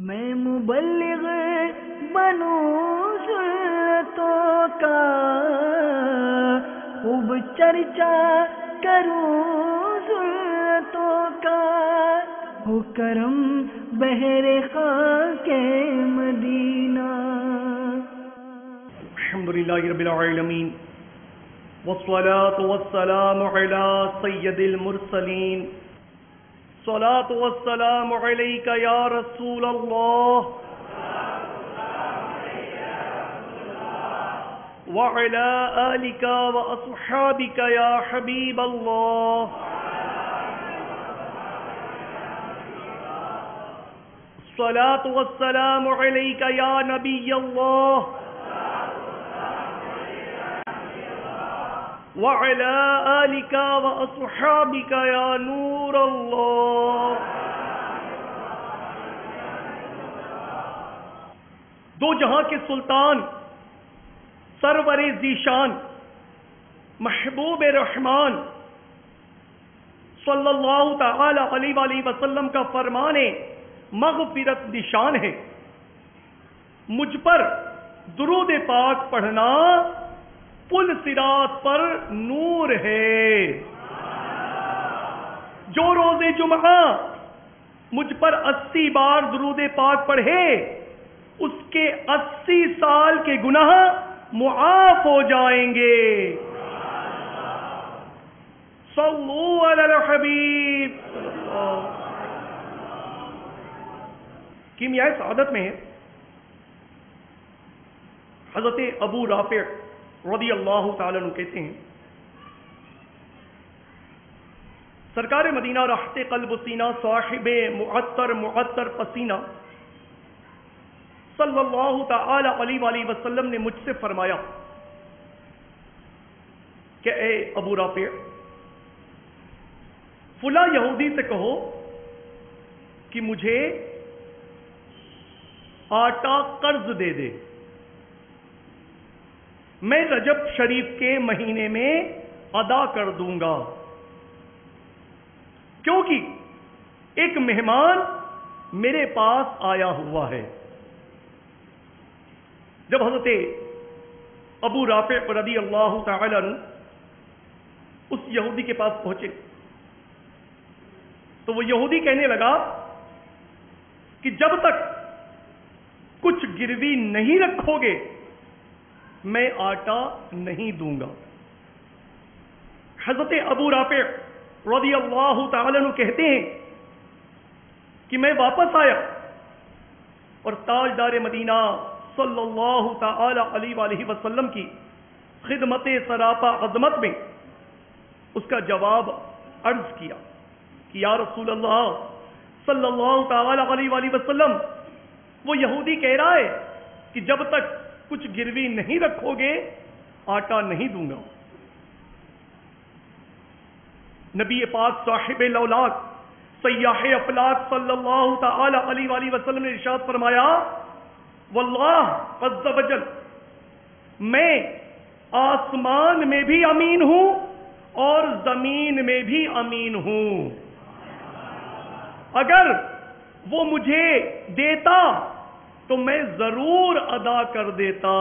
میں مبلغ بنوں سنتوں کا، خوب چرچا کروں سنتوں کا، ہو کرم بہر خاک مدینہ۔ الحمدللہ رب العالمین، والصلاة والسلام علی سید المرسلین، الصلاة والسلام علیک یا رسول اللہ وعلی آلک واصحابک یا حبیب اللہ، الصلاة والسلام علیک یا نبی اللہ وعلى آلك وأصحابك يا نور الله۔ دو جہاں کے سلطان، سرور ذیشان، محبوب رحمان صلی اللہ تعالی علیہ وآلہ وسلم کا فرمان مغفرت نشان ہے۔ مجھ پر درود پاک پڑھنا پل صراط پر نور ہے۔ جو روز جمعہ مجھ پر 80 بار درود پاک پڑھے، اس کے 80 سال کے گناہ معاف ہو جائیں گے۔ صلو علی الحبیب۔ کیمیائے سعادت میں حضرت ابو رافع رضی اللہ تعالیٰ عنہ کہتے ہیں، سرکار مدینہ راحت قلب و سینہ، صاحب معطر پسینہ صلی اللہ تعالی علیہ وآلہ وسلم نے مجھ سے فرمایا کہ اے ابو رافع، فلاں یہودی سے کہو کہ مجھے آٹا قرض دے دے، میں رجب شریف کے مہینے میں ادا کر دوں گا، کیونکہ ایک مہمان میرے پاس آیا ہوا ہے۔ جب حضرت ابو رافع رضی اللہ تعالی عنہ اس یہودی کے پاس پہنچے تو وہ یہودی کہنے لگا کہ جب تک کچھ گروی نہیں رکھو گے میں آٹا نہیں دوں گا۔ حضرت ابو رافع رضی اللہ تعالی عنہ کہتے ہیں کہ میں واپس آیا اور تاجدار مدینہ صلی اللہ تعالی علیہ وآلہ وسلم کی خدمت سراپا عظمت میں اس کا جواب عرض کیا کہ یا رسول اللہ صلی اللہ تعالی علیہ وآلہ وسلم، وہ یہودی کہہ رہا ہے کہ جب تک کچھ گروی نہیں رکھو گے آٹا نہیں دوں گا۔ نبی پاک صاحب الاولاق سیاح افلاق صلی اللہ تعالی علیہ وآلہ وسلم نے ارشاد فرمایا، واللہ عز وجل، میں آسمان میں بھی امین ہوں اور زمین میں بھی امین ہوں، اگر وہ مجھے دیتا تو میں ضرور ادا کر دیتا۔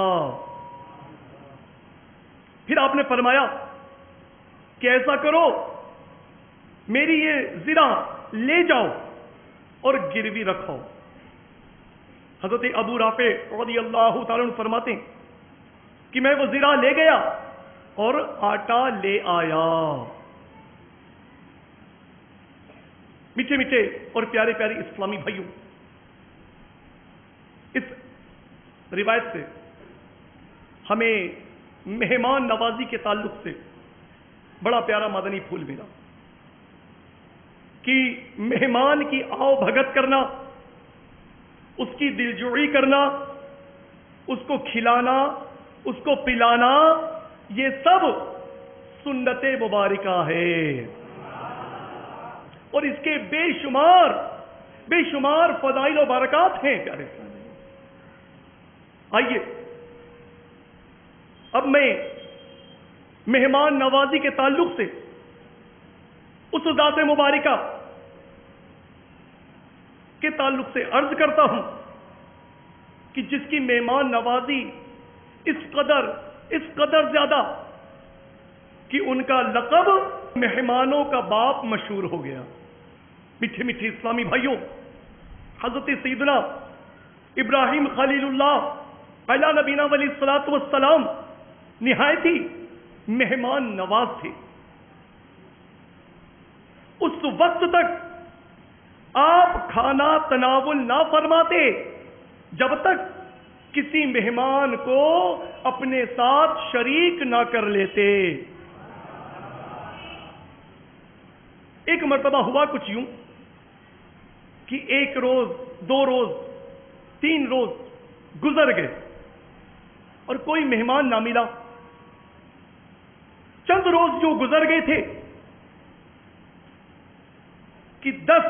پھر آپ نے فرمایا کہ ایسا کرو، میری یہ زرہ لے جاؤ اور گروی رکھو۔ حضرت ابو رافع رضی اللہ تعالیٰ عنہ فرماتے ہیں کہ میں وہ زرہ لے گیا اور آٹا لے آیا۔ میٹھے میٹھے اور پیارے پیارے اسلامی بھائیوں، اس روایت سے ہمیں مہمان نوازی کے تعلق سے بڑا پیارا مدنی پھول ملا کہ مہمان کی آؤ بھگت کرنا، اس کی دلجوئی کرنا، اس کو کھلانا، اس کو پلانا، یہ سب سنت مبارکہ ہے اور اس کے بے شمار فضائل و برکات ہیں پیارے۔ آئیے اب میں مہمان نوازی کے تعلق سے اس ذات مبارکہ کے تعلق سے عرض کرتا ہوں کہ جس کی مہمان نوازی اس قدر زیادہ کہ ان کا لقب مہمانوں کا باپ مشہور ہو گیا۔ میٹھے میٹھے اسلامی بھائیوں، حضرت سیدنا ابراہیم خلیل اللہ علی نبینا علیہ الصلوۃ والسلام نہایت ہی مہمان نواز تھے۔ اس وقت تک آپ کھانا تناول نہ فرماتے جب تک کسی مہمان کو اپنے ساتھ شریک نہ کر لیتے۔ ایک مرتبہ ہوا کچھ یوں کہ 1 روز 2 روز 3 روز گزر گئے اور کوئی مہمان نہ ملا۔ چند روز جو گزر گئے تھے کہ 10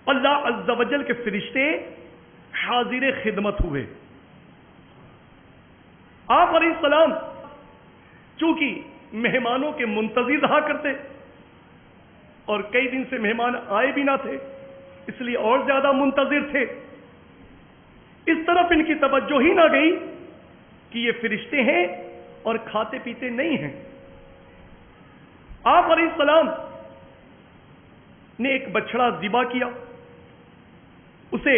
اللہ عز و جل کے فرشتے حاضر خدمت ہوئے۔ آپ علیہ السلام چونکہ مہمانوں کے منتظر رہا کرتے اور کئی دن سے مہمان آئے بھی نہ تھے، اس لیے اور زیادہ منتظر تھے۔ اس طرف ان کی توجہ ہی نہ گئی کہ یہ فرشتے ہیں اور کھاتے پیتے نہیں ہیں۔ آپ علیہ السلام نے ایک بچڑا ذبح کیا، اسے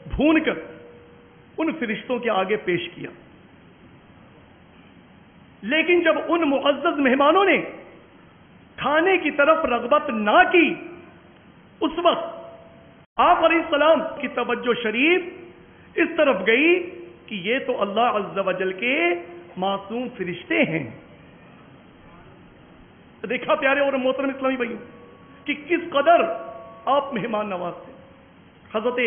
بھون کر ان فرشتوں کے آگے پیش کیا۔ لیکن جب ان معزز مہمانوں نے کھانے کی طرف رغبت نہ کی، اس وقت آپ علیہ السلام کی توجہ شریف اس طرف گئی کہ یہ تو اللہ عز و جل کے معصوم فرشتے ہیں۔ دیکھا پیارے اور محترم اسلامی بھائیوں کہ کس قدر آپ مہمان نواز تھے۔ حضرت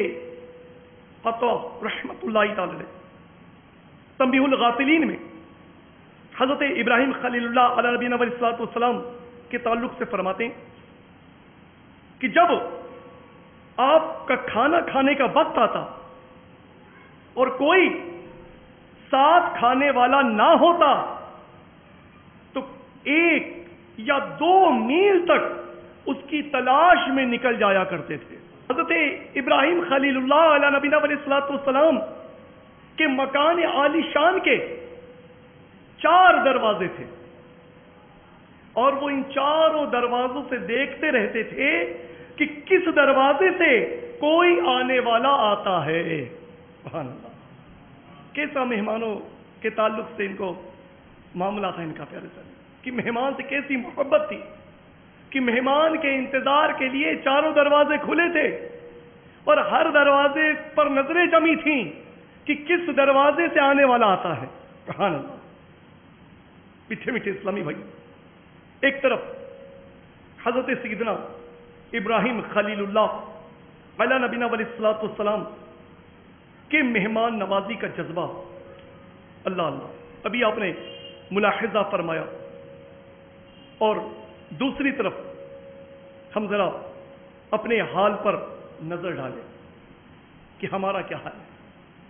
عطا رحمت اللہ تعالی تنبیہ الغافلین میں حضرت ابراہیم خلیل اللہ علیہ نبینا علیہ الصلوۃ والسلام کے تعلق سے فرماتے ہیں کہ جب آپ کا کھانا کھانے کا وقت آتا اور کوئی ساتھ کھانے والا نہ ہوتا تو 1 یا 2 میل تک اس کی تلاش میں نکل جایا کرتے تھے۔ حضرت ابراہیم خلیل اللہ علیہ نبینا علیہ الصلوۃ والسلام کے مکان عالی شان کے 4 دروازے تھے اور وہ ان چاروں دروازوں سے دیکھتے رہتے تھے کہ کس دروازے سے کوئی آنے والا آتا ہے۔ سبحان اللہ، کیسا مہمانوں کے تعلق سے ان کو معاملہ تھا ان کا پیارے سے، کہ مہمان سے کیسی محبت تھی کہ مہمان کے انتظار کے لیے چاروں دروازے کھلے تھے اور ہر دروازے پر نظریں جمی تھیں کہ کس دروازے سے آنے والا آتا ہے۔ سبحان اللہ، میٹھے میٹھے اسلامی بھائی، ایک طرف حضرت سیدنا ابراہیم خلیل اللہ علیہ نبینا علیہ الصلوۃ والسلام کے مہمان نوازی کا جذبہ، اللہ اللہ، ابھی آپ نے ملاحظہ فرمایا، اور دوسری طرف ہم ذرا اپنے حال پر نظر ڈالیں کہ ہمارا کیا حال ہے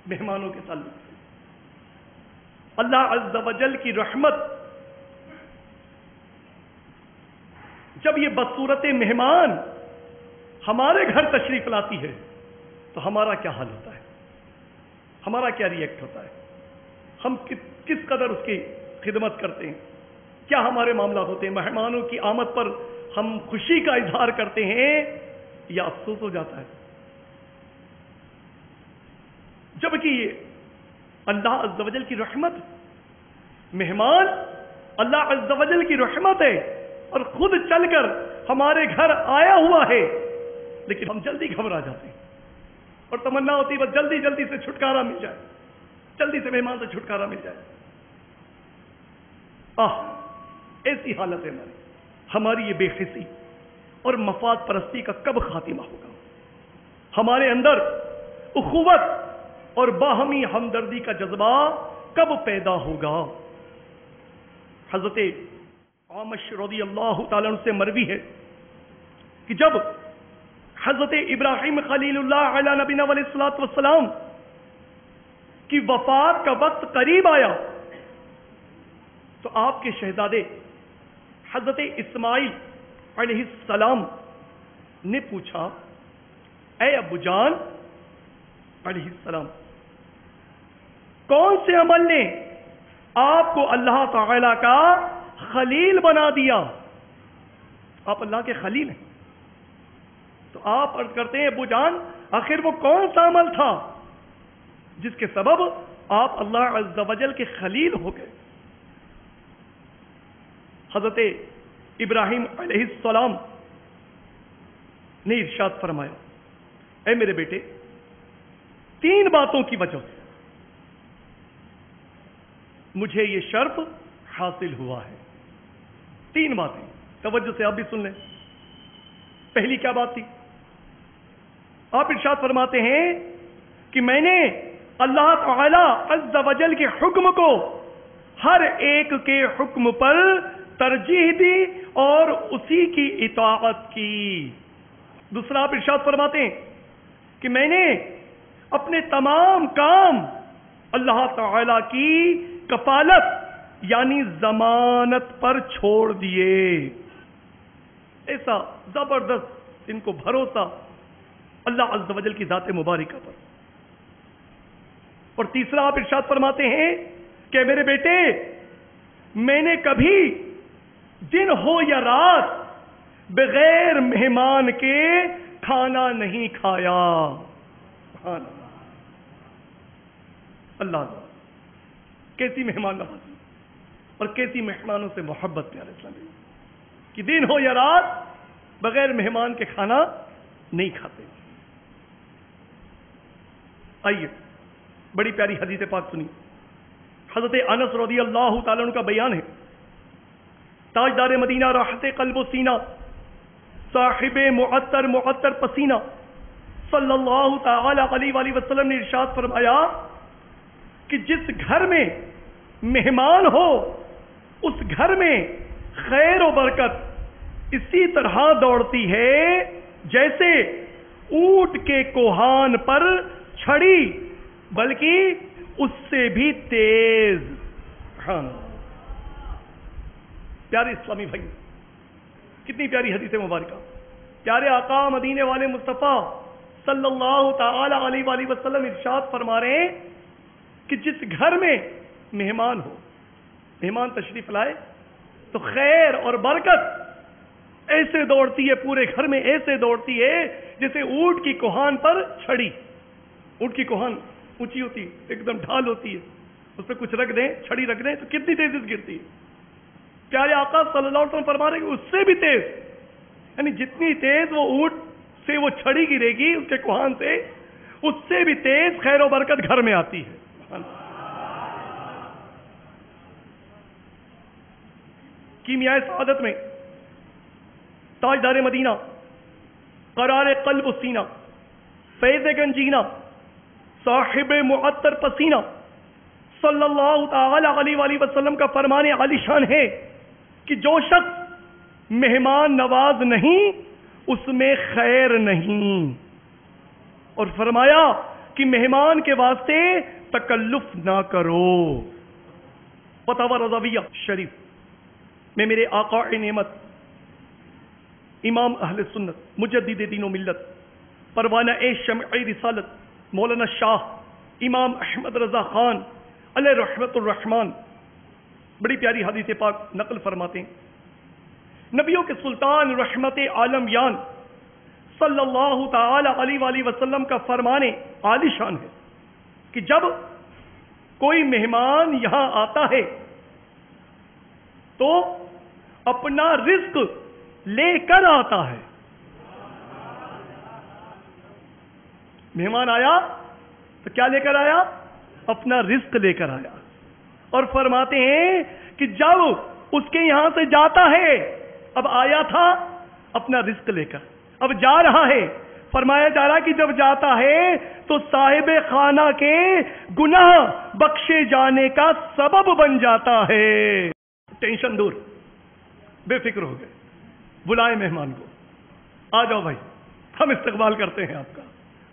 مہمانوں کے تعلق سے۔ اللہ عز و جل کی رحمت جب یہ بدصورت مہمان ہمارے گھر تشریف لاتی ہے تو ہمارا کیا حال ہوتا ہے، ہمارا کیا ریئیکٹ ہوتا ہے، ہم کس قدر اس کی خدمت کرتے ہیں، کیا ہمارے معاملات ہوتے ہیں۔ مہمانوں کی آمد پر ہم خوشی کا اظہار کرتے ہیں یا افسوس ہو جاتا ہے؟ جبکہ اللہ عز و جل کی رحمت، مہمان اللہ عز و جل کی رحمت ہے اور خود چل کر ہمارے گھر آیا ہوا ہے، لیکن ہم جلدی گھبرا جاتے ہیں اور تمنا ہوتی ہے بس جلدی جلدی سے چھٹکارا مل جائے، جلدی سے مہمان سے چھٹکارا مل جائے۔ ایسی حالت ہے ہماری یہ بے حسی اور مفاد پرستی کا کب خاتمہ ہوگا؟ ہمارے اندر اخوت اور باہمی ہمدردی کا جذبہ کب پیدا ہوگا؟ حضرت عامش رضی اللہ تعالیٰ عنہ سے مروی ہے کہ جب حضرت ابراہیم خلیل اللہ علیہ نبینا علیہ الصلوۃ والسلام کی وفات کا وقت قریب آیا تو آپ کے شہزادے حضرت اسماعیل علیہ السلام نے پوچھا اے ابو جان علیہ السلام، کون سے عمل نے آپ کو اللہ تعالی کا خلیل بنا دیا؟ آپ اللہ کے خلیل ہیں، تو آپ عرض کرتے ہیں ابو جان آخر وہ کون سا عمل تھا جس کے سبب آپ اللہ عز و جل کے خلیل ہو گئے؟ حضرت ابراہیم علیہ السلام نے ارشاد فرمایا، اے میرے بیٹے، 3 باتوں کی وجہ سے مجھے یہ شرف حاصل ہوا ہے۔ 3 باتیں، توجہ سے آپ بھی سن لیں۔ پہلی کیا بات تھی؟ آپ ارشاد فرماتے ہیں کہ میں نے اللہ تعالی عز و جل کے حکم کو ہر ایک کے حکم پر ترجیح دی اور اسی کی اطاعت کی۔ دوسرا آپ ارشاد فرماتے ہیں کہ میں نے اپنے تمام کام اللہ تعالی کی کفالت یعنی ضمانت پر چھوڑ دیے۔ ایسا زبردست ان کو بھروسہ اللہ عز و جل کی ذات مبارکہ پر۔ اور تیسرا آپ ارشاد فرماتے ہیں کہ میرے بیٹے، میں نے کبھی دن ہو یا رات بغیر مہمان کے کھانا نہیں کھایا۔ سبحان اللہ، اللہ کیسی مہمان نوازی اور کیسی مہمانوں سے محبت پیارے اسلامی، کہ دن ہو یا رات بغیر مہمان کے کھانا نہیں کھاتے۔ آئیے بڑی پیاری حدیث پاک سنی، حضرت انس رضی اللہ تعالیٰ عنہ کا بیان ہے، تاجدار مدینہ راحت قلب و سینہ صاحب معطر پسینہ صلی اللہ تعالی علیہ وآلہ وسلم نے ارشاد فرمایا کہ جس گھر میں مہمان ہو اس گھر میں خیر و برکت اسی طرح دوڑتی ہے جیسے اونٹ کے کوہان پر چھڑی، بلکہ اس سے بھی تیز۔ پیارے اسلامی بھائی، کتنی پیاری حدیث مبارکہ، پیارے آقا مدینے والے مصطفیٰ صلی اللہ تعالی علیہ وآلہ وسلم ارشاد فرما رہے ہیں کہ جس گھر میں مہمان ہو، مہمان تشریف لائے تو خیر اور برکت ایسے دوڑتی ہے، پورے گھر میں ایسے دوڑتی ہے جیسے اونٹ کی کوہان پر چھڑی۔ اونٹ کی کوہان اونچی ہوتی ہے، ایک دم ڈھال ہوتی ہے، اس پہ کچھ رکھ دیں، چھڑی رکھ دیں تو کتنی تیزی سے گرتی ہے۔ پیارے آقا صلی اللہ علیہ وسلم فرما رہے ہیں کہ اس سے بھی تیز، یعنی جتنی تیز وہ اونٹ سے وہ چھڑی گرے گی اس کے کوہان سے، اس سے بھی تیز خیر و برکت گھر میں آتی ہے۔ کیمیائے سعادت میں تاجدار مدینہ، قرار قلب و سینہ، فیض گنجینہ، صاحب معطر پسینہ صلی اللہ تعالی علیہ وآلہ وسلم کا فرمان عالی شان ہے کہ جو شخص مہمان نواز نہیں اس میں خیر نہیں، اور فرمایا کہ مہمان کے واسطے تکلف نہ کرو۔ فتاوی رضویہ شریف میں میرے آقا نعمت امام اہل سنت مجدد دین و ملت پروانہ شمع رسالت مولانا شاہ امام احمد رضا خان علیہ رحمت الرحمن بڑی پیاری حدیث پاک نقل فرماتے ہیں، نبیوں کے سلطان رحمت عالم یان صلی اللہ تعالی علیہ وآلہ وسلم کا فرمان عالی شان ہے کہ جب کوئی مہمان یہاں آتا ہے تو اپنا رزق لے کر آتا ہے۔ مہمان آیا تو کیا لے کر آیا؟ اپنا رزق لے کر آیا، اور فرماتے ہیں کہ جب اس کے یہاں سے جاتا ہے، اب آیا تھا اپنا رزق لے کر، اب جا رہا ہے، فرمایا جا رہا کہ جب جاتا ہے تو صاحب خانہ کے گناہ بخشے جانے کا سبب بن جاتا ہے۔ ٹینشن دور، بے فکر ہو گئے، بلائے مہمان کو، آ جاؤ بھائی ہم استقبال کرتے ہیں آپ کا،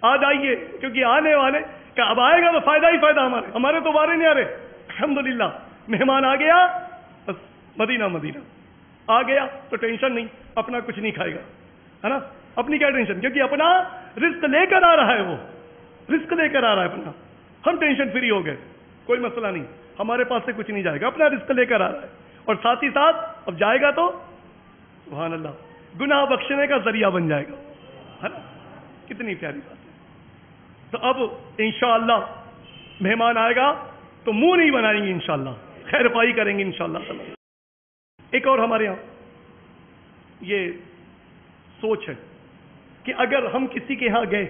آ جائیے، کیونکہ آنے والے کہ اب آئے گا تو فائدہ ہی فائدہ، ہمارے تو بارے نہیں آ رہے۔ الحمدللہ مہمان آ گیا، بس مدینہ مدینہ آ گیا تو ٹینشن نہیں، اپنا کچھ نہیں کھائے گا، ہے نا؟ اپنی کیا ٹینشن، کیونکہ اپنا رزق لے کر آ رہا ہے، وہ رزق لے کر آ رہا ہے اپنا، ہم ٹینشن فری ہو گئے، کوئی مسئلہ نہیں، ہمارے پاس سے کچھ نہیں جائے گا، اپنا رزق لے کر آ رہا ہے، اور ساتھ ہی ساتھ اب جائے گا تو سبحان اللہ گناہ بخشنے کا ذریعہ بن جائے گا، ہے نا؟ کتنی پیاری بات ہے۔ تو اب انشاءاللہ مہمان آئے گا تو منہ نہیں بنائیں گے، انشاءاللہ خیر پائی کریں گے انشاءاللہ تعالی۔ ایک اور ہمارے یہاں یہ سوچ ہے کہ اگر ہم کسی کے ہاں گئے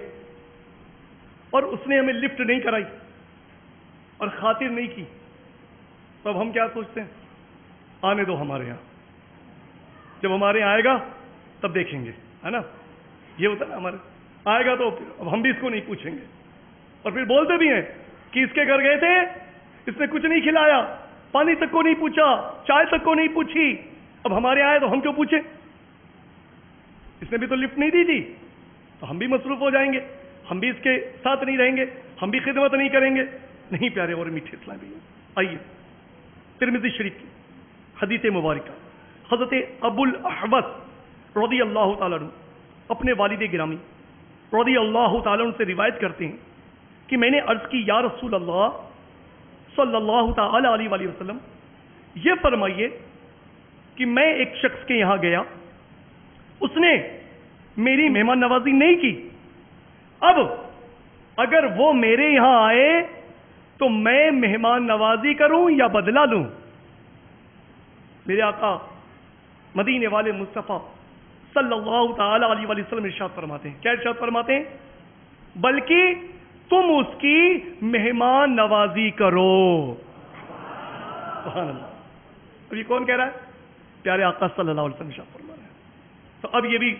اور اس نے ہمیں لفٹ نہیں کرائی اور خاطر نہیں کی تو اب ہم کیا سوچتے ہیں؟ آنے دو ہمارے یہاں، جب ہمارے یہاں آئے گا تب دیکھیں گے، ہے نا؟ یہ ہوتا ہے نا، ہمارے آئے گا تو اب ہم بھی اس کو نہیں پوچھیں گے، اور پھر بولتے بھی ہیں کہ اس کے گھر گئے تھے، اس نے کچھ نہیں کھلایا، پانی تک کو نہیں پوچھا، چائے تک کو نہیں پوچھی، اب ہمارے آئے تو ہم کیوں پوچھیں؟ اس نے بھی تو لفٹ نہیں دی تھی، تو ہم بھی مصروف ہو جائیں گے، ہم بھی اس کے ساتھ نہیں رہیں گے، ہم بھی خدمت نہیں کریں گے۔ نہیں پیارے اور میٹھے اسلامی بھائیو، آئیے ترمذی شریف کی حدیث مبارکہ حضرت ابو الاحوص رضی اللہ تعالیٰ عنہ اپنے والد گرامی رضی اللہ تعالیٰ عنہ سے روایت کرتے ہیں کہ میں نے عرض کی یا رسول اللہ صلی اللہ تعالی علیہ وآلہ وسلم، یہ فرمائیے کہ میں ایک شخص کے یہاں گیا، اس نے میری مہمان نوازی نہیں کی، اب اگر وہ میرے یہاں آئے تو میں مہمان نوازی کروں یا بدلہ لوں؟ میرے آقا مدینے والے مصطفیٰ صلی اللہ تعالی علیہ وآلہ وسلم ارشاد فرماتے ہیں، کیا ارشاد فرماتے ہیں؟ بلکہ تم اس کی مہمان نوازی کرو۔ سبحان اللہ۔ اب یہ کون کہہ رہا ہے؟ پیارے آقا صلی اللہ علیہ وسلم ارشاد فرما رہے ہیں۔ تو اب یہ بھی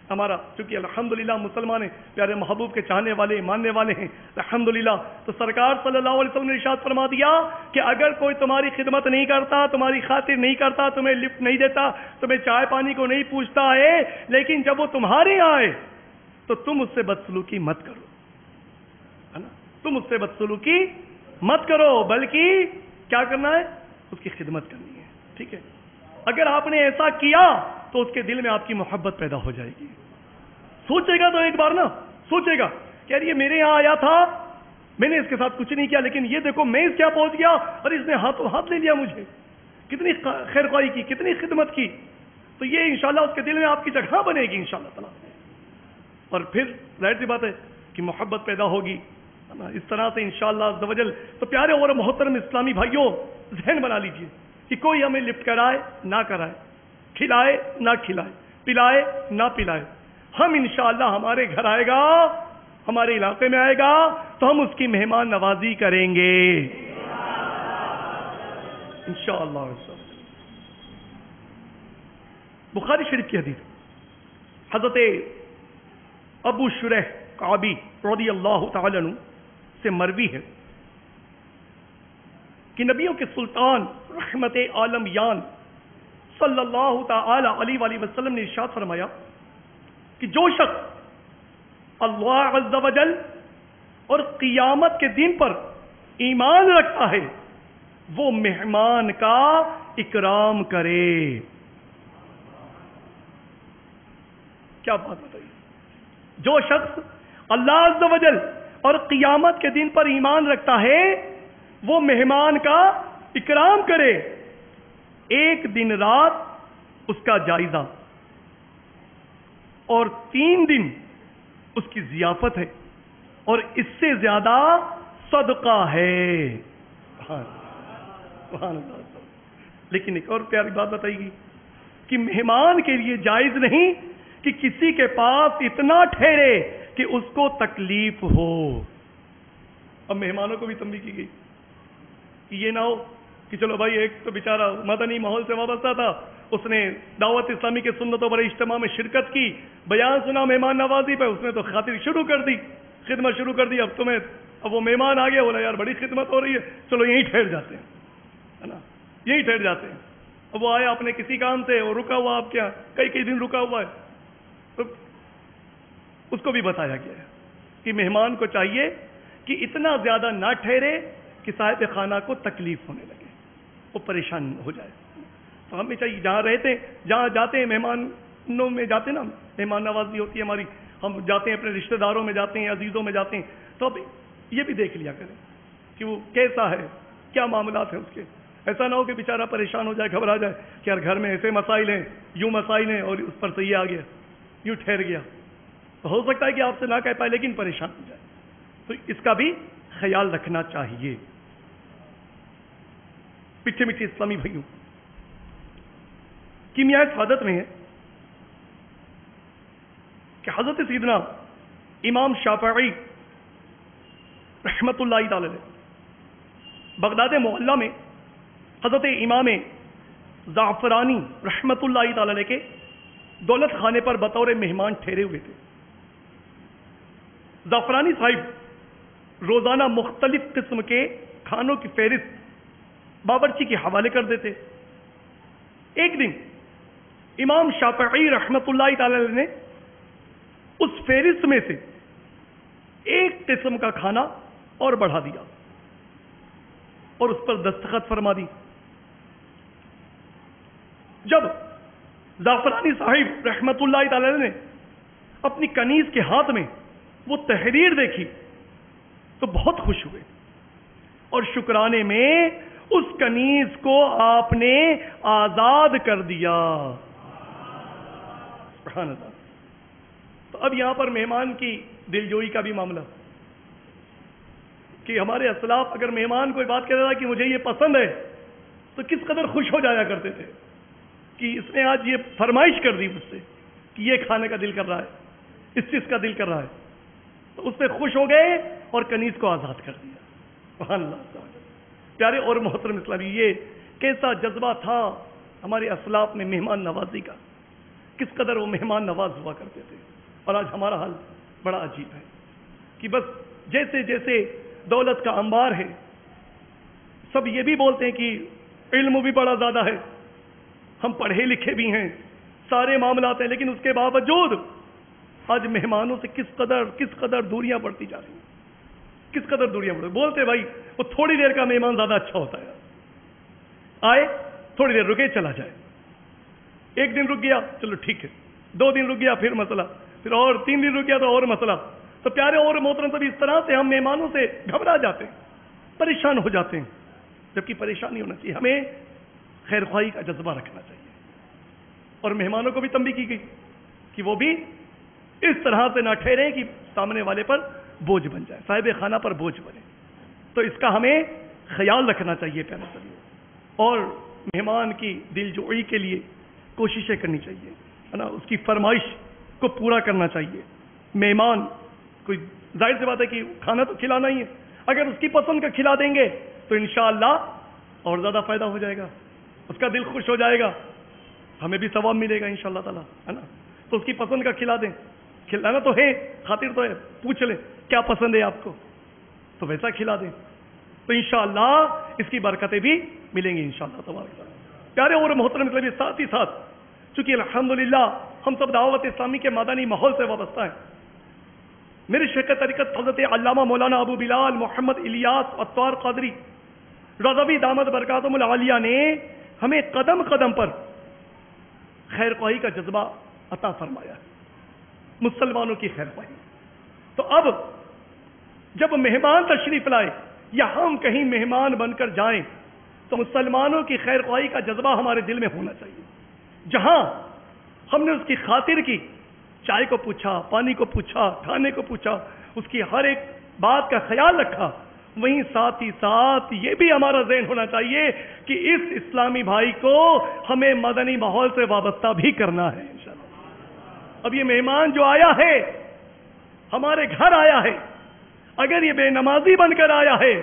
ہمارا چونکہ الحمدللہ مسلمان ہیں، پیارے محبوب کے چاہنے والے ماننے والے ہیں الحمدللہ، تو سرکار صلی اللہ علیہ وسلم نے ارشاد فرما دیا کہ اگر کوئی تمہاری خدمت نہیں کرتا، تمہاری خاطر نہیں کرتا، تمہیں لفٹ نہیں دیتا، تمہیں چائے پانی کو نہیں پوچھتا ہے، لیکن جب وہ تمہارے آئے تو تم اس سے بدسلوکی مت کرو، ہے نا؟ تم اس سے بدسلوکی مت کرو، بلکہ کیا کرنا ہے؟ اس کی خدمت کرنی ہے، ٹھیک ہے؟ اگر آپ نے ایسا کیا تو اس کے دل میں آپ کی محبت پیدا ہو جائے گی، سوچے گا تو ایک بار نا، سوچے گا کہ یار یہ میرے یہاں آیا تھا، میں نے اس کے ساتھ کچھ نہیں کیا، لیکن یہ دیکھو میں اس کے یہاں پہنچ گیا اور اس نے ہاتھوں ہاتھ لے لیا مجھے، کتنی خیر خواہی کی، کتنی خدمت کی، تو یہ انشاءاللہ اس کے دل میں آپ کی جگہ بنے گی انشاءاللہ تعالی، اور پھر ظاہر سی بات ہے کہ محبت پیدا ہوگی اس طرح سے انشاءاللہ عز و جل۔ تو پیارے اور محترم اسلامی بھائیوں، ذہن بنا لیجئے کہ کوئی ہمیں لفٹ کرائے نہ کرائے، کھلائے نہ کھلائے، پلائے نہ پلائے، ہم انشاءاللہ ہمارے گھر آئے گا، ہمارے علاقے میں آئے گا تو ہم اس کی مہمان نوازی کریں گے انشاءاللہ۔ بخاری شریف کی حدیث حضرت ابو شریح کعبی رضی اللہ تعالی عنہ سے مروی ہے کہ نبیوں کے سلطان رحمت عالم یان صلی اللہ تعالی علیہ وآلہ وسلم نے ارشاد فرمایا کہ جو شخص اللہ عز و جل اور قیامت کے دن پر ایمان رکھتا ہے وہ مہمان کا اکرام کرے۔ کیا بات بتائیے؟ جو شخص اللہ عز و جل اور قیامت کے دن پر ایمان رکھتا ہے وہ مہمان کا اکرام کرے، ایک دن رات اس کا جائزہ اور 3 دن اس کی ضیافت ہے اور اس سے زیادہ صدقہ ہے۔ سبحان اللہ۔ لیکن ایک اور پیاری بات بتائی گئی کہ مہمان کے لیے جائز نہیں کہ کسی کے پاس اتنا ٹھہرے کہ اس کو تکلیف ہو۔ اب مہمانوں کو بھی تنبیہ کی گئی کہ یہ نہ ہو کہ چلو بھائی ایک تو بیچارہ مدنی ماحول سے وابستہ تھا، اس نے دعوت اسلامی کے سنتوں پر اجتماع میں شرکت کی، بیان سنا مہمان نوازی پہ، اس نے تو خاطر شروع کر دی، خدمت شروع کر دی، اب وہ مہمان آ گیا، بولا یار بڑی خدمت ہو رہی ہے، چلو یہیں ٹھہر جاتے ہیں، ہے نا، یہیں ٹھہر جاتے ہیں۔ اب وہ آیا اپنے کسی کام سے اور رکا ہوا، آپ کیا کئی دن رکا ہوا ہے، تو اس کو بھی بتایا گیا ہے کہ مہمان کو چاہیے کہ اتنا زیادہ نہ ٹھہرے کہ صاحب خانہ کو تکلیف ہونے لگے، وہ پریشان ہو جائے۔ تو ہمیں چاہیے جہاں رہتے، جہاں جاتے ہیں، مہمانوں میں جاتے نا، مہمان نوازی ہوتی ہے ہماری، ہم جاتے ہیں اپنے رشتہ داروں میں جاتے ہیں، عزیزوں میں جاتے ہیں، تو اب یہ بھی دیکھ لیا کریں کہ وہ کیسا ہے، کیا معاملات ہیں اس کے. ایسا نہ ہو کہ بیچارہ پریشان ہو جائے، گھبرا جائے کہ یار گھر میں ایسے مسائل ہیں، یوں مسائل ہیں، اور اس پر سے یہ آ گیا، یوں ٹھہر گیا. تو ہو سکتا ہے کہ آپ سے نہ کہہ پائے لیکن پریشان ہو جائے. تو اس کا بھی خیال رکھنا چاہیے. میٹھے میٹھے اسلامی بھائیوں، کیمیائے سعادت میں ہے کہ حضرت سیدنا امام شافعی رحمت اللہ تعالی علیہ بغداد معلی میں حضرت امام زعفرانی رحمت اللہ تعالی علیہ کے دولت خانے پر بطور مہمان ٹھہرے ہوئے تھے. زعفرانی صاحب روزانہ مختلف قسم کے کھانوں کی فہرست باورچی کے حوالے کر دیتے. ایک دن امام شافعی رحمت اللہ تعالی علیہ نے اس فہرست میں سے ایک قسم کا کھانا اور بڑھا دیا اور اس پر دستخط فرما دی. جب زعفرانی صاحب رحمت اللہ تعالی علیہ نے اپنی کنیز کے ہاتھ میں وہ تحریر دیکھی تو بہت خوش ہوئے اور شکرانے میں اس کنیز کو آپ نے آزاد کر دیا. سبحان اللہ. تو اب یہاں پر مہمان کی دلجوئی کا بھی معاملہ کہ ہمارے اسلاف اگر مہمان کوئی بات کہہ رہا کہ مجھے یہ پسند ہے تو کس قدر خوش ہو جایا کرتے تھے کہ اس نے آج یہ فرمائش کر دی مجھ سے کہ یہ کھانے کا دل کر رہا ہے، اس چیز کا دل کر رہا ہے. تو اس سے خوش ہو گئے اور کنیز کو آزاد کر دیا. سبحان اللہ. پیارے اور محترم اسلامی، یہ کیسا جذبہ تھا ہمارے اسلاف میں مہمان نوازی کا، کس قدر وہ مہمان نواز ہوا کرتے تھے. اور آج ہمارا حال بڑا عجیب ہے کہ بس جیسے جیسے دولت کا انبار ہے، سب یہ بھی بولتے ہیں کہ علم بھی بڑا زیادہ ہے، ہم پڑھے لکھے بھی ہیں، سارے معاملات ہیں، لیکن اس کے باوجود آج مہمانوں سے کس قدر دوریاں بڑھتی جا رہی ہیں. کس قدر دوریاں بڑھ. بولتے بھائی وہ تھوڑی دیر کا مہمان زیادہ اچھا ہوتا ہے، آئے تھوڑی دیر رکے چلا جائے. ایک دن رک گیا چلو ٹھیک ہے، 2 دن رک گیا پھر مسئلہ، پھر اور 3 دن رک گیا تو اور مسئلہ. تو پیارے اور محترم سب اس طرح سے ہم مہمانوں سے گھبرا جاتے ہیں، پریشان ہو جاتے ہیں، جبکہ پریشان نہیں ہونا چاہیے. ہمیں خیر خواہی کا جذبہ رکھنا چاہیے. اور مہمانوں کو بھی تنبیہ کی گئی کہ وہ بھی اس طرح سے نہ ٹھہریں کہ سامنے والے پر بوجھ بن جائے، صاحب خانہ پر بوجھ بنے. تو اس کا ہمیں خیال رکھنا چاہیے پیارے سبھی. اور مہمان کی دل جوئی کے لیے کوششیں کرنی چاہیے، ہے نا، اس کی فرمائش کو پورا کرنا چاہیے. مہمان کوئی ظاہر سی بات ہے کہ کھانا تو کھلانا ہی ہے، اگر اس کی پسند کا کھلا دیں گے تو انشاءاللہ اور زیادہ فائدہ ہو جائے گا، اس کا دل خوش ہو جائے گا، ہمیں بھی ثواب ملے گا انشاءاللہ تعالی، ہے نا. تو اس کی پسند کا کھلا دیں. کھلانا تو ہے، خاطر تو ہے، پوچھ لیں کیا پسند ہے آپ کو تو ویسا کھلا دیں تو انشاءاللہ اس کی برکتیں بھی ملیں گی انشاءاللہ تبارک تعالی. پیارے اور محترم اسلامی، ساتھ ہی ساتھ چونکہ الحمدللہ ہم سب دعوت اسلامی کے مدنی ماحول سے وابستہ ہیں، میرے شیخ طریقت حضرت علامہ مولانا ابو بلال محمد الیاس عطار قادری رضوی دامت برکاتہم العالیہ نے ہمیں قدم قدم پر خیر خواہی کا جذبہ عطا فرمایا ہے، مسلمانوں کی خیر خواہی. تو اب جب مہمان تشریف لائے یا ہم کہیں مہمان بن کر جائیں تو مسلمانوں کی خیر خواہی کا جذبہ ہمارے دل میں ہونا چاہیے. جہاں ہم نے اس کی خاطر کی، چائے کو پوچھا، پانی کو پوچھا، کھانے کو پوچھا، اس کی ہر ایک بات کا خیال رکھا، وہیں ساتھ ہی ساتھ یہ بھی ہمارا ذہن ہونا چاہیے کہ اس اسلامی بھائی کو ہمیں مدنی ماحول سے وابستہ بھی کرنا ہے انشاءاللہ. اب یہ مہمان جو آیا ہے ہمارے گھر آیا ہے، اگر یہ بے نمازی بن کر آیا ہے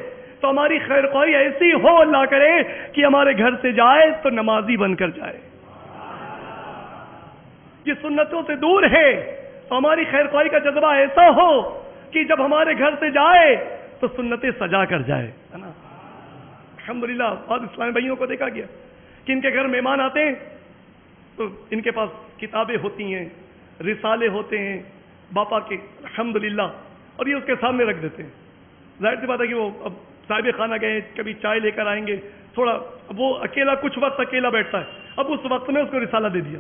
تو ہماری خیر خواہی ایسی ہو اللہ کرے کہ ہمارے گھر سے جائے تو نمازی بن کر جائے. یہ سنتوں سے دور ہے تو ہماری خیر خواہی کا جذبہ ایسا ہو کہ جب ہمارے گھر سے جائے تو سنتیں سجا کر جائے، ہے نا. الحمدللہ بعض اسلامی بھائیوں کو دیکھا گیا کہ ان کے گھر مہمان آتے ہیں تو ان کے پاس کتابیں ہوتی ہیں، رسالے ہوتے ہیں باپا کے، الحمدللہ، اور یہ اس کے سامنے رکھ دیتے ہیں. ظاہر سی بات ہے کہ وہ اب صاحب خانہ گئے، کبھی چائے لے کر آئیں گے، تھوڑا وہ اکیلا کچھ وقت اکیلا بیٹھتا ہے، اب اس وقت میں اس کو رسالہ دے دیا،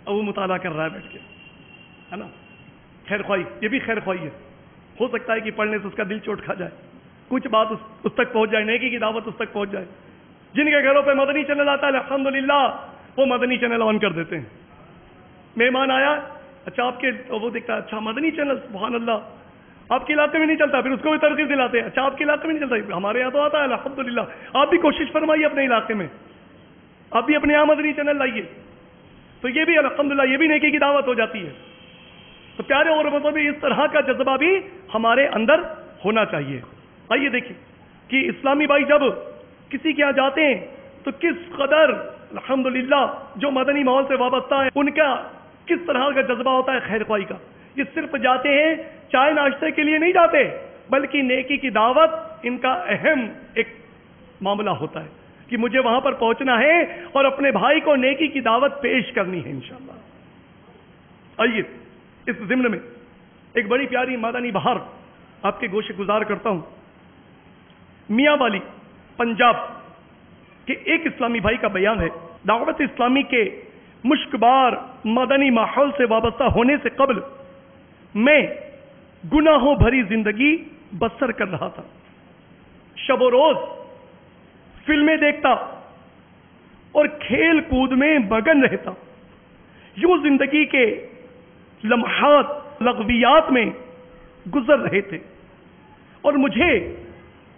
اب وہ مطالعہ کر رہا ہے بیٹھ کے، ہے نا. خیر خواہی، یہ بھی خیر خواہی ہے. ہو سکتا ہے کہ پڑھنے سے اس کا دل چوٹ کھا جائے، کچھ بات اس تک پہنچ جائے، نیکی کی دعوت اس تک پہنچ جائے. جن کے گھروں پہ مدنی چینل آتا ہے الحمدللہ وہ مدنی چینل آن کر دیتے ہیں. مہمان آیا، اچھا آپ کے، وہ دیکھتا ہے اچھا مدنی چینل، سبحان اللہ، آپ کے علاقے میں نہیں چلتا، پھر اس کو بھی ترغیب دلاتے ہیں، اچھا آپ کے علاقے میں نہیں چلتا، ہمارے یہاں تو آتا ہے الحمدللہ. آپ بھی کوشش فرمائیے اپنے علاقے میں، آپ بھی اپنے یہاں مدنی چینل لائیے. تو یہ بھی الحمدللہ یہ بھی نیکی کی دعوت ہو جاتی ہے. تو پیارے اور مطلب اس طرح کا جذبہ بھی ہمارے اندر ہونا چاہیے. آئیے دیکھیں کہ اسلامی بھائی جب کسی کے یہاں جاتے ہیں تو کس قدر الحمدللہ جو مدنی ماحول سے وابستہ ہیں ان کا کس طرح کا جذبہ ہوتا ہے خیر خواہی کا. یہ صرف جاتے ہیں چائے ناشتے کے لیے نہیں جاتے، بلکہ نیکی کی دعوت ان کا اہم ایک معاملہ ہوتا ہے کہ مجھے وہاں پر پہنچنا ہے اور اپنے بھائی کو نیکی کی دعوت پیش کرنی ہے انشاءاللہ. آئیے اس ضمن میں ایک بڑی پیاری مدنی بہار آپ کے گوشے گزار کرتا ہوں. میاں والی پنجاب کے ایک اسلامی بھائی کا بیان ہے. دعوت اسلامی کے مشکبار مدنی ماحول سے وابستہ ہونے سے قبل میں گناہوں بھری زندگی بسر کر رہا تھا. شب و روز فلمیں دیکھتا اور کھیل کود میں مگن رہتا. یوں زندگی کے لمحات لغویات میں گزر رہے تھے اور مجھے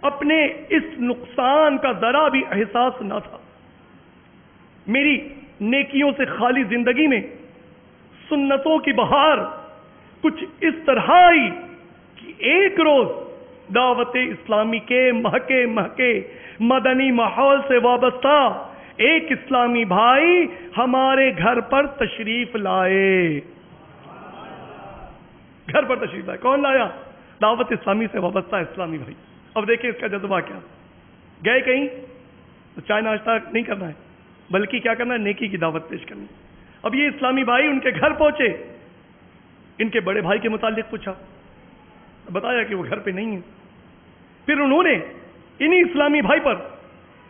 اپنے اس نقصان کا ذرا بھی احساس نہ تھا. میری نیکیوں سے خالی زندگی میں سنتوں کی بہار کچھ اس طرح آئی کہ ایک روز دعوت اسلامی کے مہکے مدنی ماحول سے وابستہ ایک اسلامی بھائی ہمارے گھر پر تشریف لائے. گھر پر تشریف لائے. کون لایا؟ دعوت اسلامی سے وابستہ اسلامی بھائی. اب دیکھیں اس کا جذبہ کیا. گئے کہیں تو چائے ناشتہ نہیں کرنا ہے بلکہ کیا کرنا ہے؟ نیکی کی دعوت پیش کرنی. اب یہ اسلامی بھائی ان کے گھر پہنچے، ان کے بڑے بھائی کے متعلق پوچھا، بتایا کہ وہ گھر پہ نہیں ہے. پھر انہوں نے انہی اسلامی بھائی پر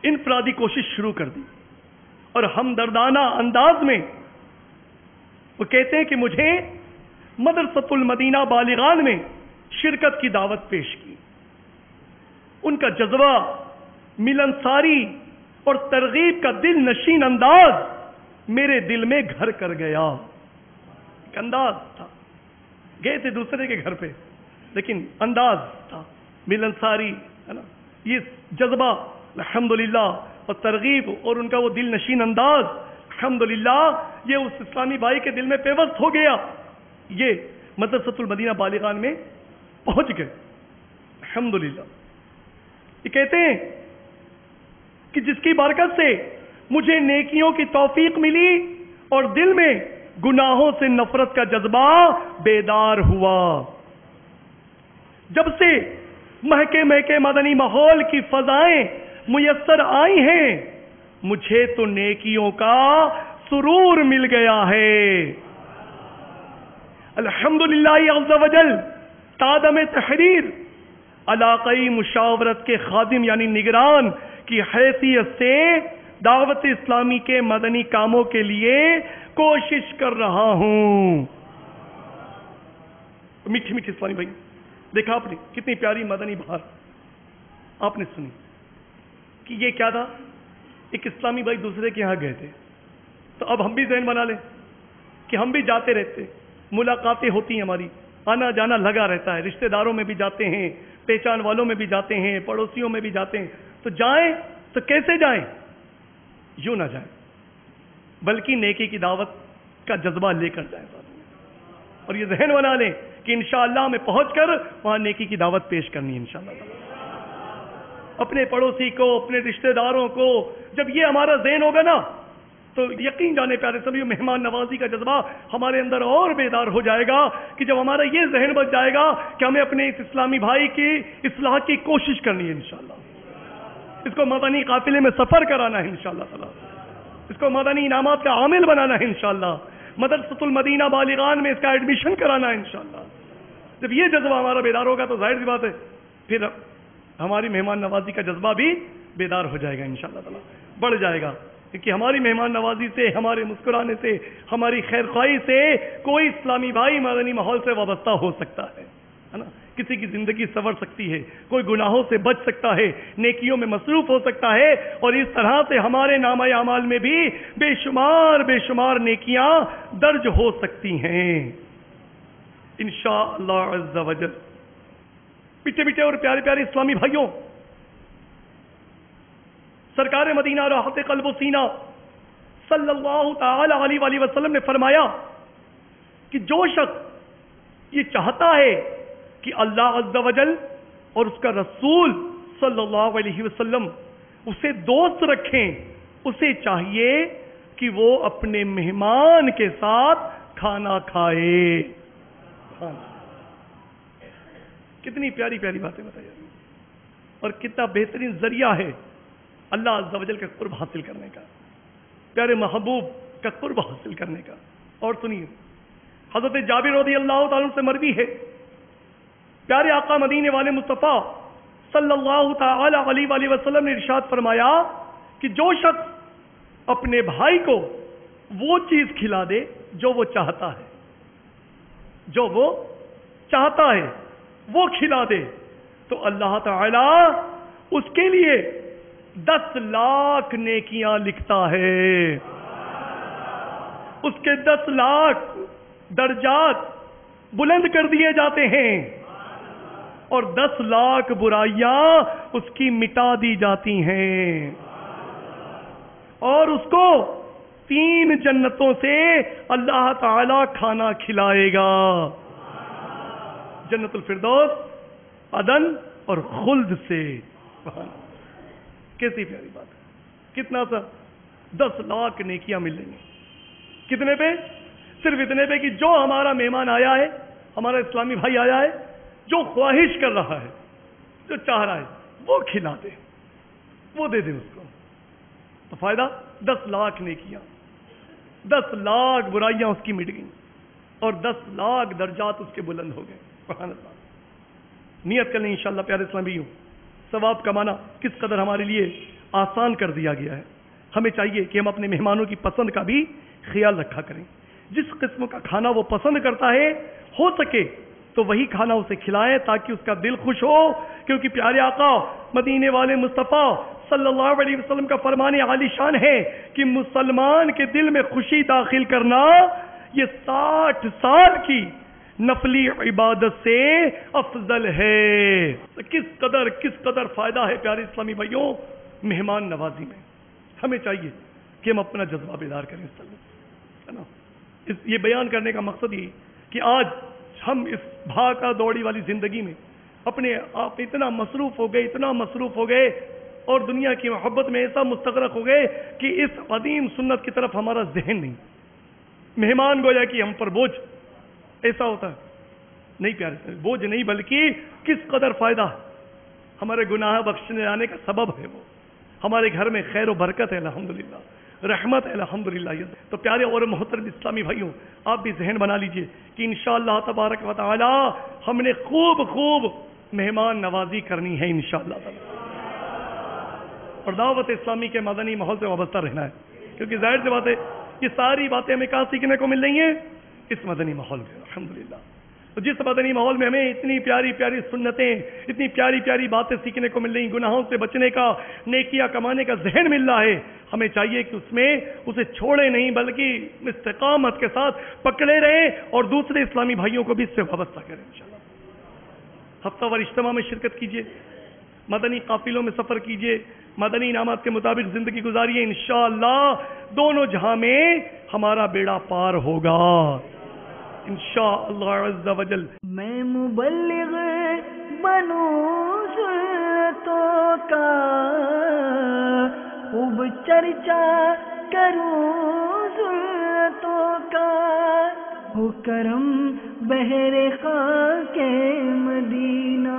انفرادی کوشش شروع کر دی اور ہمدردانہ انداز میں وہ کہتے ہیں کہ مجھے مدرسۃ المدینہ بالغان میں شرکت کی دعوت پیش کی. ان کا جذبہ، ملنساری اور ترغیب کا دل نشین انداز میرے دل میں گھر کر گیا. ایک انداز تھا، گئے تھے دوسرے کے گھر پہ لیکن انداز تھا ملنساری، ہے نا. یہ جذبہ الحمدللہ اور ترغیب اور ان کا وہ دل نشین انداز الحمدللہ یہ اس اسلامی بھائی کے دل میں پیوست ہو گیا. یہ مدرسۃ المدینہ بالغان میں پہنچ گئے الحمدللہ. یہ کہتے ہیں کہ جس کی برکت سے مجھے نیکیوں کی توفیق ملی اور دل میں گناہوں سے نفرت کا جذبہ بیدار ہوا. جب سے مہکے مدنی ماحول کی فضائیں میسر آئی ہیں مجھے تو نیکیوں کا سرور مل گیا ہے. الحمدللہ عز وجل تادم تحریر علاقائی مشاورت کے خادم یعنی نگران کی حیثیت سے دعوت اسلامی کے مدنی کاموں کے لیے کوشش کر رہا ہوں. میٹھی میٹھی اسلامی بھائی دیکھا آپ نے کتنی پیاری مدنی بہار آپ نے سنی کہ یہ کیا تھا. ایک اسلامی بھائی دوسرے کے یہاں گئے تھے تو اب ہم بھی ذہن بنا لیں کہ ہم بھی جاتے رہتے، ملاقاتیں ہوتی ہیں، ہماری آنا جانا لگا رہتا ہے، رشتہ داروں میں بھی جاتے ہیں، پہچان والوں میں بھی جاتے ہیں، پڑوسیوں میں بھی جاتے ہیں. تو جائیں تو کیسے جائیں؟ یوں نہ جائیں بلکہ نیکی کی دعوت کا جذبہ لے کر جائیں اور یہ ذہن بنا لیں کہ انشاءاللہ میں پہنچ کر وہاں نیکی کی دعوت پیش کرنی ہے انشاءاللہ. اپنے پڑوسی کو، اپنے رشتہ داروں کو جب یہ ہمارا ذہن ہوگا نا تو یقین جانے پیارے سبھی مہمان نوازی کا جذبہ ہمارے اندر اور بیدار ہو جائے گا کہ جب ہمارا یہ ذہن بچ جائے گا کہ ہمیں اپنے اس اسلامی بھائی کی اصلاح کی کوشش کرنی ہے انشاءاللہ. اس کو مدنی قافلے میں سفر کرانا ہے انشاءاللہ تعالی، اس کو مدنی انعامات کا عامل بنانا ہے انشاءاللہ، مدرسۃ المدینہ بالغان میں اس کا ایڈمیشن کرانا ہے انشاءاللہ. جب یہ جذبہ ہمارا بیدار ہوگا تو ظاہر سی بات ہے پھر ہماری مہمان نوازی کا جذبہ بھی بیدار ہو جائے گا انشاءاللہ تعالی، بڑھ جائے گا. کہ ہماری مہمان نوازی سے، ہمارے مسکرانے سے، ہماری خیر خواہی سے کوئی اسلامی بھائی مدنی ماحول سے وابستہ ہو سکتا ہے نا، کسی کی زندگی سنور سکتی ہے، کوئی گناہوں سے بچ سکتا ہے، نیکیوں میں مصروف ہو سکتا ہے، اور اس طرح سے ہمارے نامہ اعمال میں بھی بے شمار نیکیاں درج ہو سکتی ہیں انشاءاللہ عز و جل۔ میٹھے میٹھے اور پیارے پیارے اسلامی بھائیوں، سرکار مدینہ راحت قلب و سینہ صلی اللہ تعالی علیہ وآلہ وسلم نے فرمایا کہ جو شخص یہ چاہتا ہے کہ اللہ عز و جل اور اس کا رسول صلی اللہ علیہ وسلم اسے دوست رکھیں، اسے چاہیے کہ وہ اپنے مہمان کے ساتھ کھانا کھائے۔ کتنی پیاری پیاری باتیں بتائی جا رہی ہیں، اور کتنا بہترین ذریعہ ہے اللہ عز و جل کا قرب حاصل کرنے کا، پیارے محبوب کا قرب حاصل کرنے کا۔ اور سنیے، حضرت جابر رضی اللہ تعالیٰ سے مروی ہے، پیارے آقا مدینے والے مصطفیٰ صلی اللہ تعالی علیہ وآلہ وسلم نے ارشاد فرمایا کہ جو شخص اپنے بھائی کو وہ چیز کھلا دے جو وہ چاہتا ہے، جو وہ چاہتا ہے وہ کھلا دے، تو اللہ تعالی اس کے لیے 10 لاکھ نیکیاں لکھتا ہے، اس کے 10 لاکھ درجات بلند کر دیے جاتے ہیں، اور 10 لاکھ برائیاں اس کی مٹا دی جاتی ہیں، اور اس کو 3 جنتوں سے اللہ تعالی کھانا کھلائے گا، جنت الفردوس، عدن اور خلد سے۔ کیسی پیاری بات ہے، کتنا سا 10 لاکھ نیکیاں مل رہی ہیں، کتنے پہ؟ صرف اتنے پہ کہ جو ہمارا مہمان آیا ہے، ہمارا اسلامی بھائی آیا ہے، جو خواہش کر رہا ہے، جو چاہ رہا ہے وہ کھلا دے، وہ دے دے اس کو، تو فائدہ 10 لاکھ نیکیاں، 10 لاکھ برائیاں اس کی مٹ گئیں، اور 10 لاکھ درجات اس کے بلند ہو گئے۔ سبحان اللہ۔ نیت کریں انشاءاللہ پیارے اسلامیوں، ثواب کمانا کس قدر ہمارے لیے آسان کر دیا گیا ہے۔ ہمیں چاہیے کہ ہم اپنے مہمانوں کی پسند کا بھی خیال رکھا کریں، جس قسم کا کھانا وہ پسند کرتا ہے ہو سکے تو وہی کھانا اسے کھلائیں تاکہ اس کا دل خوش ہو، کیونکہ پیارے آقا مدینے والے مصطفیٰ صلی اللہ علیہ وسلم کا فرمان عالی شان ہے کہ مسلمان کے دل میں خوشی داخل کرنا یہ 60 سال کی نفلی عبادت سے افضل ہے۔ کس قدر فائدہ ہے پیارے اسلامی بھائیوں مہمان نوازی میں۔ ہمیں چاہیے کہ ہم اپنا جذبہ بیدار کریں، ہے نا۔ یہ بیان کرنے کا مقصد یہ کہ آج ہم اس بھاگا دوڑی والی زندگی میں اپنے آپ اتنا مصروف ہو گئے اور دنیا کی محبت میں ایسا مستغرق ہو گئے کہ اس قدیم سنت کی طرف ہمارا ذہن نہیں۔ مہمان گویا کہ ہم پر بوجھ ایسا ہوتا ہے، نہیں پیارے سے بوجھ نہیں، بلکہ کس قدر فائدہ ہمارے گناہ بخشنے آنے کا سبب ہے، وہ ہمارے گھر میں خیر و برکت ہے الحمدللہ، رحمت ہے الحمدللہ۔ تو پیارے اور محترم اسلامی بھائیوں، آپ بھی ذہن بنا لیجئے کہ انشاءاللہ تبارک و تعالی ہم نے خوب مہمان نوازی کرنی ہے انشاءاللہ تعالی، اور دعوت اسلامی کے مدنی ماحول سے وابستہ رہنا ہے، کیونکہ ظاہر سی بات ہے یہ ساری باتیں ہمیں کہاں سیکھنے کو مل رہی ہیں؟ اس مدنی ماحول میں الحمدللہ۔ تو جس مدنی ماحول میں ہمیں اتنی پیاری پیاری سنتیں، اتنی پیاری پیاری باتیں سیکھنے کو مل رہی، گناہوں سے بچنے کا، نیکیاں کمانے کا ذہن مل رہا ہے، ہمیں چاہیے کہ اس میں اسے چھوڑے نہیں بلکہ استقامت کے ساتھ پکڑے رہیں اور دوسرے اسلامی بھائیوں کو بھی اس سے وابستہ کریں انشاءاللہ۔ ہفتہ وار اجتماع میں شرکت کیجیے، مدنی قافلوں میں سفر کیجیے، مدنی انعامات کے مطابق زندگی گزاریے، انشاءاللہ دونوں جہاں میں ہمارا بیڑا پار ہوگا انشاءاللہ عز و جل۔ میں مبلغ بنوں سنتوں کا، خوب چرچا کروں سنتوں کا، ہو کرم بہر خاک مدینہ۔